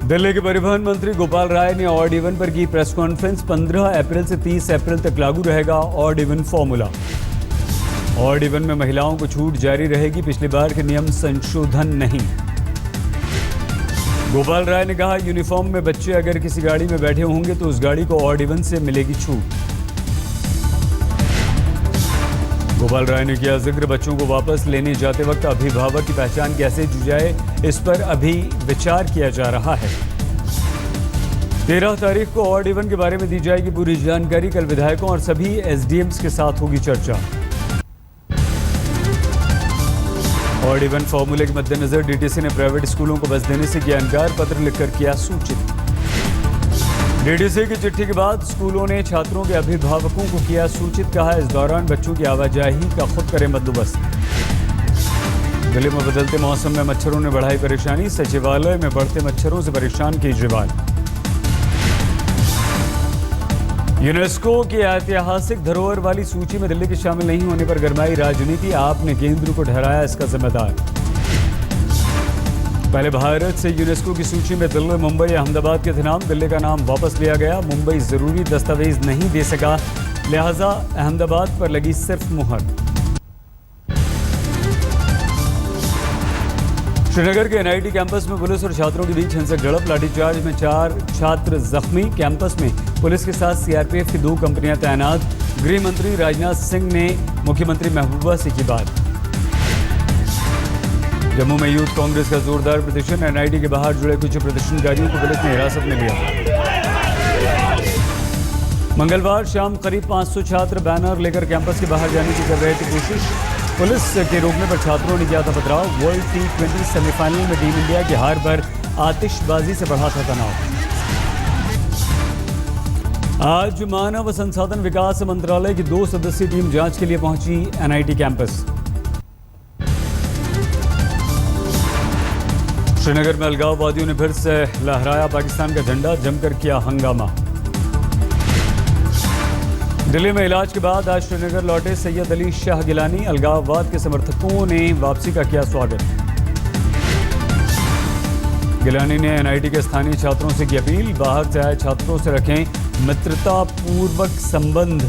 दिल्ली के परिवहन मंत्री गोपाल राय ने ऑड इवन पर की प्रेस कॉन्फ्रेंस। 15 अप्रैल से 30 अप्रैल तक लागू रहेगा odd even formula. Odd even में महिलाओं को छूट जारी रहेगी, पिछली बार के नियम संशोधन नहीं। गोपाल राय ने कहा, यूनिफॉर्म में बच्चे अगर किसी गाड़ी में बैठे होंगे तो उस गाड़ी को ऑड इवन से मिलेगी छूट। गोपाल राय ने किया जिक्र, बच्चों को वापस लेने जाते वक्त अभिभावक की पहचान कैसे की जाए, इस पर अभी विचार किया जा रहा है। 13 तारीख को ऑड इवन के बारे में दी जाएगी पूरी जानकारी। कल विधायकों और सभी एसडीएम्स के साथ होगी चर्चा। ऑड इवन फॉर्मूले के मद्देनजर डीटीसी ने प्राइवेट स्कूलों को बस देने से किया इनकार, पत्र लिखकर किया सूचित। डीटीसी की चिट्ठी के बाद स्कूलों ने छात्रों के अभिभावकों को किया सूचित, कहा इस दौरान बच्चों की आवाजाही का खुद करें बंदोबस्त। दिल्ली में बदलते मौसम में मच्छरों ने बढ़ाई परेशानी, सचिवालय में बढ़ते मच्छरों से परेशान केजरीवाल। यूनेस्को की ऐतिहासिक धरोहर वाली सूची में दिल्ली के शामिल नहीं होने पर गरमाई राजनीति, आपने केंद्र को ठहराया इसका जिम्मेदार। पहले भारत से यूनेस्को की सूची में दिल्ली, मुंबई, अहमदाबाद के थे नाम, दिल्ली का नाम वापस लिया गया। मुंबई जरूरी दस्तावेज नहीं दे सका, लिहाजा अहमदाबाद पर लगी सिर्फ मुहर। श्रीनगर के एनआईटी कैंपस में पुलिस और छात्रों के बीच हिंसक झड़प, लाठीचार्ज में 4 छात्र जख्मी। कैंपस में पुलिस के साथ सीआरपीएफ की 2 कंपनियां तैनात। गृह मंत्री राजनाथ सिंह ने मुख्यमंत्री महबूबा से की बात। जम्मू में यूथ कांग्रेस का जोरदार प्रदर्शन, एनआईटी के बाहर जुड़े कुछ प्रदर्शनकारियों को पुलिस ने हिरासत में लिया। मंगलवार शाम करीब 500 छात्र बैनर लेकर कैंपस के बाहर जाने की कर रहे थे कोशिश, पुलिस के रोकने पर छात्रों ने किया था पथराव। वर्ल्ड T20 सेमीफाइनल में टीम इंडिया की हार पर आतिशबाजी से बढ़ा था तनाव। आज मानव संसाधन विकास मंत्रालय की 2 सदस्यीय टीम जांच के लिए पहुंची एनआईटी कैंपस। श्रीनगर में अलगाववादियों ने फिर से लहराया पाकिस्तान का झंडा, जमकर किया हंगामा। दिल्ली में इलाज के बाद आज श्रीनगर लौटे सैयद अली शाह गिलानी, अलगाववाद के समर्थकों ने वापसी का किया स्वागत। गिलानी ने एनआईटी के स्थानीय छात्रों से की अपील, बाहर से आए छात्रों से रखें मित्रतापूर्वक संबंध।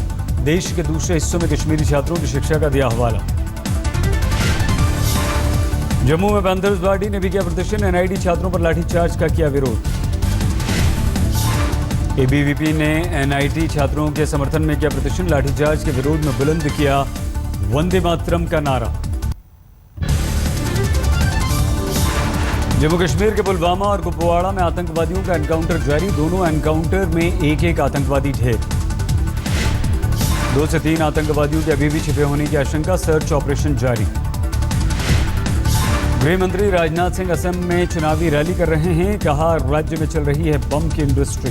देश के दूसरे हिस्सों में कश्मीरी छात्रों की शिक्षा का दिया हवाला। जम्मू में पैंथर्स पार्टी ने भी किया प्रदर्शन, एनआईटी छात्रों पर लाठीचार्ज का किया विरोध। एबीवीपी ने एनआईटी छात्रों के समर्थन में किया प्रदर्शन, लाठीचार्ज के विरोध में बुलंद किया वंदे मातरम का नारा। जम्मू कश्मीर के पुलवामा और कुपवाड़ा में आतंकवादियों का एनकाउंटर जारी, दोनों एनकाउंटर में एक आतंकवादी ढेर। 2 से 3 आतंकवादियों के अभी भी छिपे होने की आशंका, सर्च ऑपरेशन जारी। गृह मंत्री राजनाथ सिंह असम में चुनावी रैली कर रहे हैं, कहा राज्य में चल रही है बम की इंडस्ट्री।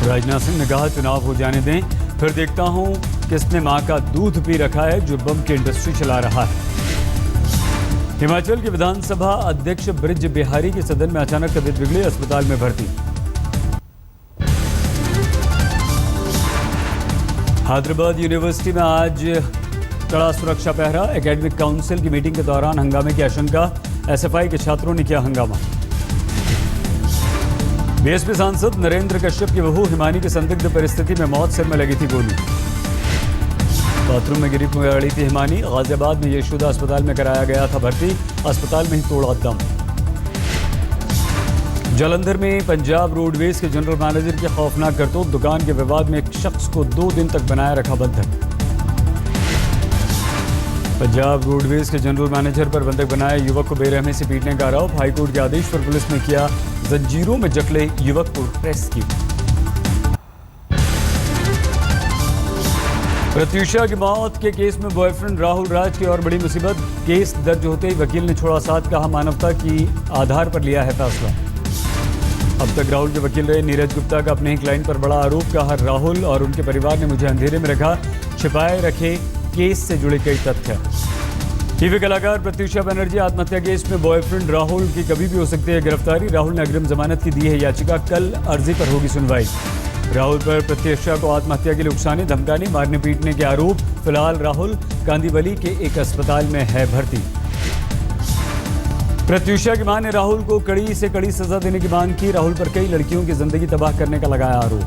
राजनाथ सिंह ने कहा, चुनाव हो जाने दें, फिर देखता हूं किसने मां का दूध पी रखा है जो बम की इंडस्ट्री चला रहा है। हिमाचल के विधानसभा अध्यक्ष ब्रिज बिहारी की सदन में अचानक तबीयत बिगड़ी, अस्पताल में भर्ती। हैदराबाद यूनिवर्सिटी में आज कड़ा सुरक्षा पहरा, एकेडमिक काउंसिल की मीटिंग के दौरान हंगामे की आशंका, एसएफआई के छात्रों ने किया हंगामा। बीएसपी सांसद नरेंद्र कश्यप की बहू हिमानी की संदिग्ध परिस्थिति में मौत, सिर में लगी थी गोली। बाथरूम में गिरी पड़ी थी हिमानी, गाजियाबाद में यशोदा अस्पताल में कराया गया था भर्ती, अस्पताल में ही तोड़ा दम। जालंधर में पंजाब रोडवेज के जनरल मैनेजर की खौफनाक करतूत, दुकान के विवाद में एक शख्स को 2 दिन तक बनाए रखा बंधक। पंजाब रोडवेज के जनरल मैनेजर पर बंधक बनाए युवक को बेरहमी से पीटने का आरोप, हाईकोर्ट के आदेश पर पुलिस ने किया जंजीरों में जकड़े युवक को रेस्क्यू। प्रत्यूषा की मौत के केस में बॉयफ्रेंड राहुल राज की और बड़ी मुसीबत, केस दर्ज होते ही वकील ने छोड़ा साथ, कहा मानवता की आधार पर लिया है फैसला। अब तक राहुल के वकील रहे नीरज गुप्ता का अपने ही क्लाइंट पर बड़ा आरोप, कहा राहुल और उनके परिवार ने मुझे अंधेरे में रखा, छिपाए रखे केस से जुड़े कई तथ्य। टीवी कलाकार प्रत्यूषा बनर्जी आत्महत्या केस में बॉयफ्रेंड राहुल की कभी भी हो सकती है गिरफ्तारी, राहुल ने अग्रिम जमानत की दी है याचिका, कल अर्जी पर होगी सुनवाई। राहुल पर प्रत्यूषा को आत्महत्या के लिए उकसाने, धमकाने, मारने पीटने के आरोप। फिलहाल राहुल कांदीवली के एक अस्पताल में है भर्ती। प्रत्युषा की मां ने राहुल को कड़ी से कड़ी सजा देने की मांग की। राहुल पर कई लड़कियों की जिंदगी तबाह करने का लगाया आरोप।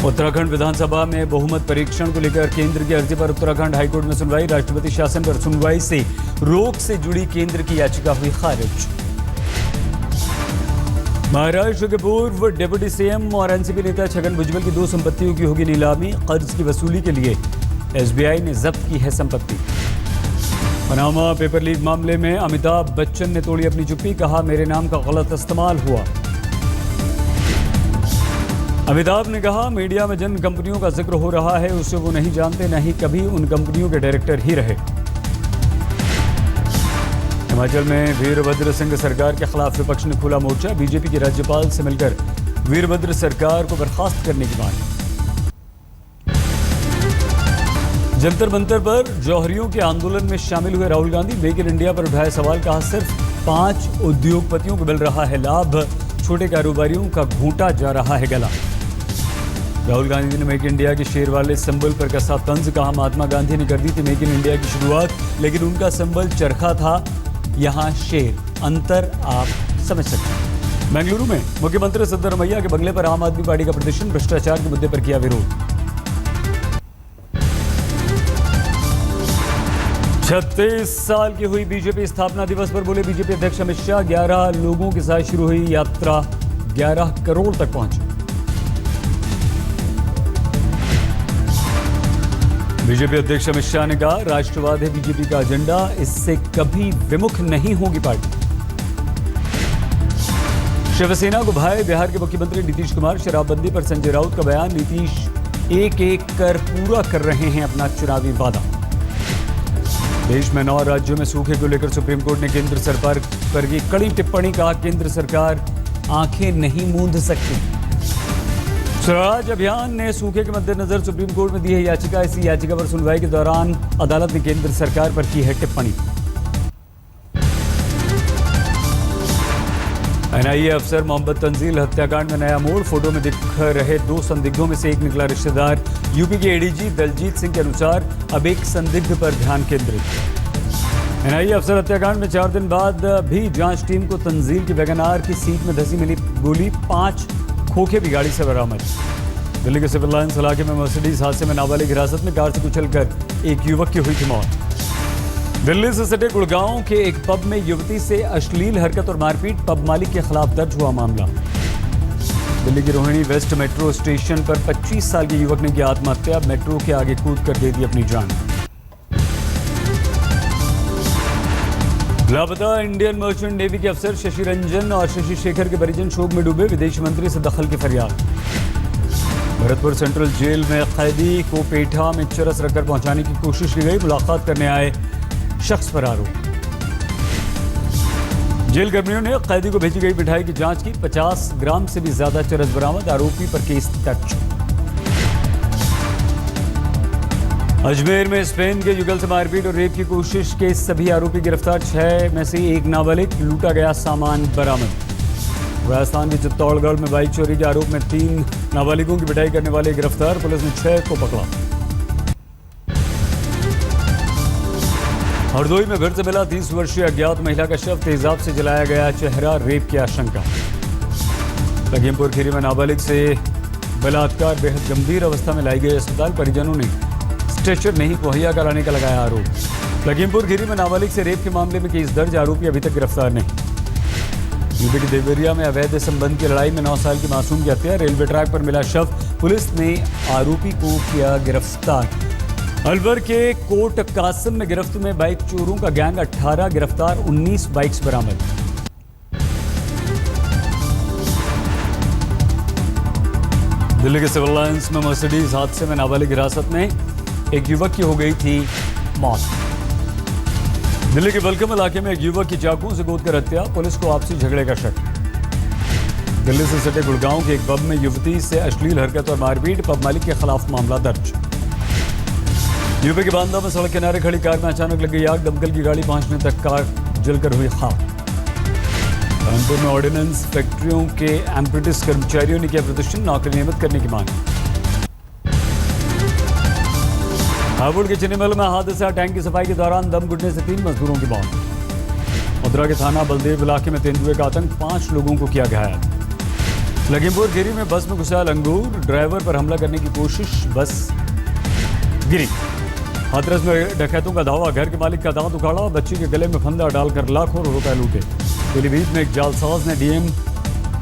उत्तराखंड विधानसभा में बहुमत परीक्षण को लेकर केंद्र की अर्जी पर उत्तराखंड हाईकोर्ट में सुनवाई। राष्ट्रपति शासन पर सुनवाई से रोक से जुड़ी केंद्र की याचिका हुई खारिज। महाराष्ट्र के पूर्व डिप्टी सीएम और एनसीपी नेता छगन भुजबल की 2 संपत्तियों की होगी नीलामी। कर्ज की वसूली के लिए एसबीआई ने जब्त की है संपत्ति। पनामा पेपर लीक मामले में अमिताभ बच्चन ने तोड़ी अपनी चुप्पी। कहा, मेरे नाम का गलत इस्तेमाल हुआ। अमिताभ ने कहा, मीडिया में जिन कंपनियों का जिक्र हो रहा है उसे वो नहीं जानते, न ही कभी उन कंपनियों के डायरेक्टर ही रहे। हिमाचल में वीरभद्र सिंह सरकार के खिलाफ विपक्ष ने खोला मोर्चा। बीजेपी के राज्यपाल से मिलकर वीरभद्र सरकार को बर्खास्त करने की मांग। जंतर मंतर पर जौहरियों के आंदोलन में शामिल हुए Rahul Gandhi. Make in India पर उठाए सवाल। कहा, सिर्फ 5 उद्योगपतियों को मिल रहा है लाभ, छोटे कारोबारियों का घूंटा जा रहा है गला। राहुल गांधी ने मेक इंडिया के शेर वाले सिंबल पर कसा तंज। कहा, महात्मा गांधी ने कर दी थी मेक इन इंडिया की शुरुआत, लेकिन उनका सिंबल चरखा था, यहाँ शेर। अंतर आप समझ सकते हैं। बेंगलुरु में मुख्यमंत्री सिद्धरमैया के बंगले पर आम आदमी पार्टी का प्रदर्शन। भ्रष्टाचार के मुद्दे पर किया विरोध। 36 साल की हुई बीजेपी स्थापना दिवस पर बोले बीजेपी अध्यक्ष अमित शाह। 11 लोगों के साथ शुरू हुई यात्रा 11 करोड़ तक पहुंची। बीजेपी अध्यक्ष अमित शाह ने कहा, राष्ट्रवाद है बीजेपी का एजेंडा, इससे कभी विमुख नहीं होगी पार्टी। शिवसेना को भाए बिहार के मुख्यमंत्री नीतीश कुमार। शराबबंदी पर संजय राउत का बयान। नीतीश एक-एक कर पूरा कर रहे हैं अपना चुनावी वादा। देश में 9 राज्यों में सूखे को लेकर सुप्रीम कोर्ट ने केंद्र सरकार पर की कड़ी टिप्पणी। कहा, केंद्र सरकार आंखें नहीं मूंद सकती। स्वराज अभियान ने सूखे के मद्देनजर सुप्रीम कोर्ट में दी है याचिका। इसी याचिका पर सुनवाई के दौरान अदालत ने केंद्र सरकार पर की है टिप्पणी। एनआईए अफसर मोहम्मद तंजील हत्याकांड में नया मोड़। फोटो में दिख रहे 2 संदिग्धों में से एक निकला रिश्तेदार। यूपी के एडीजी दलजीत सिंह के अनुसार अब एक संदिग्ध पर ध्यान केंद्रित। एनआईए अफसर हत्याकांड में 4 दिन बाद भी जांच टीम को तंजील की वैगनार की सीट में धंसी मिली गोली। 5 खोखे भी गाड़ी से बरामद। दिल्ली के सिविल लाइन्स इलाके में मर्सिडीज हादसे में नाबालिग हिरासत में। कार से कुचलकर एक युवक की हुई थी मौत। दिल्ली से सटे गुड़गांव के एक पब में युवती से अश्लील हरकत और मारपीट। पब मालिक के खिलाफ दर्ज हुआ मामला। दिल्ली के रोहिणी वेस्ट मेट्रो स्टेशन पर 25 साल के युवक ने की आत्महत्या। मेट्रो के आगे कूद कर दे दी अपनी जान। लापता इंडियन मर्चेंट नेवी के अफसर शशि रंजन और शशि शेखर के परिजन शोक में डूबे। विदेश मंत्री से दखल की फरियाद। भरतपुर सेंट्रल जेल में कैदी को पेठा में चरस रखकर पहुंचाने की कोशिश की गई। मुलाकात करने आए शख्स पर आरोप। जेल कर्मियों ने कैदी को भेजी गई मिठाई की जांच की। 50 ग्राम से भी ज्यादा चरस बरामद। आरोपी पर केस दर्ज। अजमेर में स्पेन के युगल से मारपीट और रेप की कोशिश के सभी आरोपी गिरफ्तार। 6 में से एक नाबालिग। लूटा गया सामान बरामद। राजस्थान के चित्तौड़गढ़ में बाइक चोरी के आरोप में 3 नाबालिगों की पिटाई करने वाले गिरफ्तार। पुलिस ने 6 को पकड़ा। हरदोई में घर से मिला 30 वर्षीय अज्ञात महिला का शव। तेजाब से जलाया गया चेहरा। रेप की आशंका। लखीमपुर खीरी में नाबालिग से बलात्कार बेहद गंभीर अवस्था में लाई गई अस्पताल। परिजनों ने स्ट्रेचर नहीं मुहैया कराने का लगाया आरोप। लखीमपुर खीरी में नाबालिग से रेप के मामले में केस दर्ज। आरोपी अभी तक गिरफ्तार नहीं। यूपी के देवरिया में अवैध संबंध की लड़ाई में 9 साल की मासूम की हत्या। रेलवे ट्रैक पर मिला शव। पुलिस ने आरोपी को किया गिरफ्तार। अलवर के कोट कासिम में गिरफ्त में बाइक चोरों का गैंग। 18 गिरफ्तार। 19 बाइक्स बरामद। दिल्ली के सिविल लाइन्स में मर्सिडीज हादसे में नाबालिग हिरासत में। एक युवक की हो गई थी मौत। दिल्ली के बलकम इलाके में एक युवक की चाकुओं से गोदकर हत्या। पुलिस को आपसी झगड़े का शक। दिल्ली से सटे गुड़गांव के एक पब में युवती से अश्लील हरकत और मारपीट। पब मालिक के खिलाफ मामला दर्ज। यूपी के बांदा में सड़क किनारे खड़ी कार में अचानक लग गई आग। दमकल की गाड़ी पहुंचने तक कार जलकर हुई खाक। कानपुर में ऑर्डिनेंस फैक्ट्रियों के एम्प्रेटिस कर्मचारियों ने किया प्रदर्शन। नौकरी नियमित करने की मांग। हापुड़ के चिन्नीमल में हादसा, टैंक की सफाई के दौरान दम घुटने से 3 मजदूरों की मौत। मथुरा के थाना बलदेव इलाके में तेंदुए का आतंक, 5 लोगों को किया घायल। लखीमपुर खीरी में बस में घुसा लंगूर, ड्राइवर पर हमला करने की कोशिश, बस गिरी। हाथरस में डकैतों का धावा, घर के मालिक का दांत उखाड़ा, बच्ची के गले में फंदा डालकर लाखों रुपए लूटे। पीलीभीत में एक जालसाज ने डीएम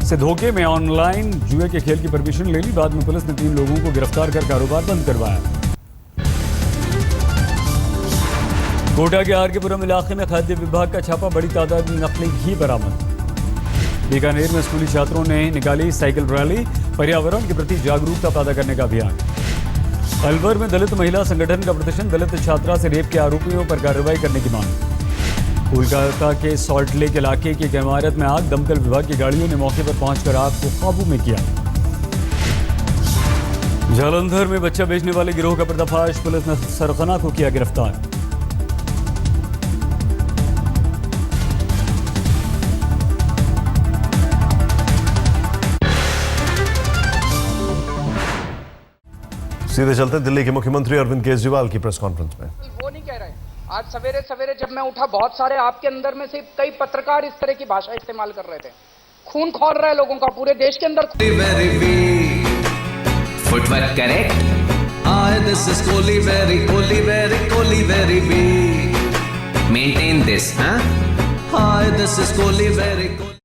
से धोखे में ऑनलाइन जुए के खेल की परमिशन ले ली, बाद में पुलिस ने 3 लोगों को गिरफ्तार कर कारोबार बंद करवाया। कोटा के आरकेपुरम इलाके में खाद्य विभाग का छापा, बड़ी तादाद में नकली घी बरामद। बीकानेर में स्कूली छात्रों ने निकाली साइकिल रैली, पर्यावरण के प्रति जागरूकता पैदा करने का अभियान। अलवर में दलित महिला संगठन का प्रदर्शन, दलित छात्रा से रेप के आरोपियों पर कार्रवाई करने की मांग। कोलकाता के सॉल्ट लेक इलाके की एक इमारत में आग, दमकल विभाग की गाड़ियों ने मौके पर पहुंचकर आग को काबू में किया। जालंधर में बच्चा बेचने वाले गिरोह का पर्दाफाश, पुलिस ने सरखना को किया गिरफ्तार। सीधे चलते दिल्ली के मुख्यमंत्री अरविंद केजरीवाल की प्रेस कॉन्फ्रेंस में। वो नहीं कह रहे। आज सवेरे सवेरे जब मैं उठा, बहुत सारे आपके अंदर में से कई पत्रकार इस तरह की भाषा इस्तेमाल कर रहे थे। खून खौल रहा है लोगों का पूरे देश के अंदर। Footwork correct. Hi, this is Kohli very weak. Maintain this, huh? Hi, this is Kohli very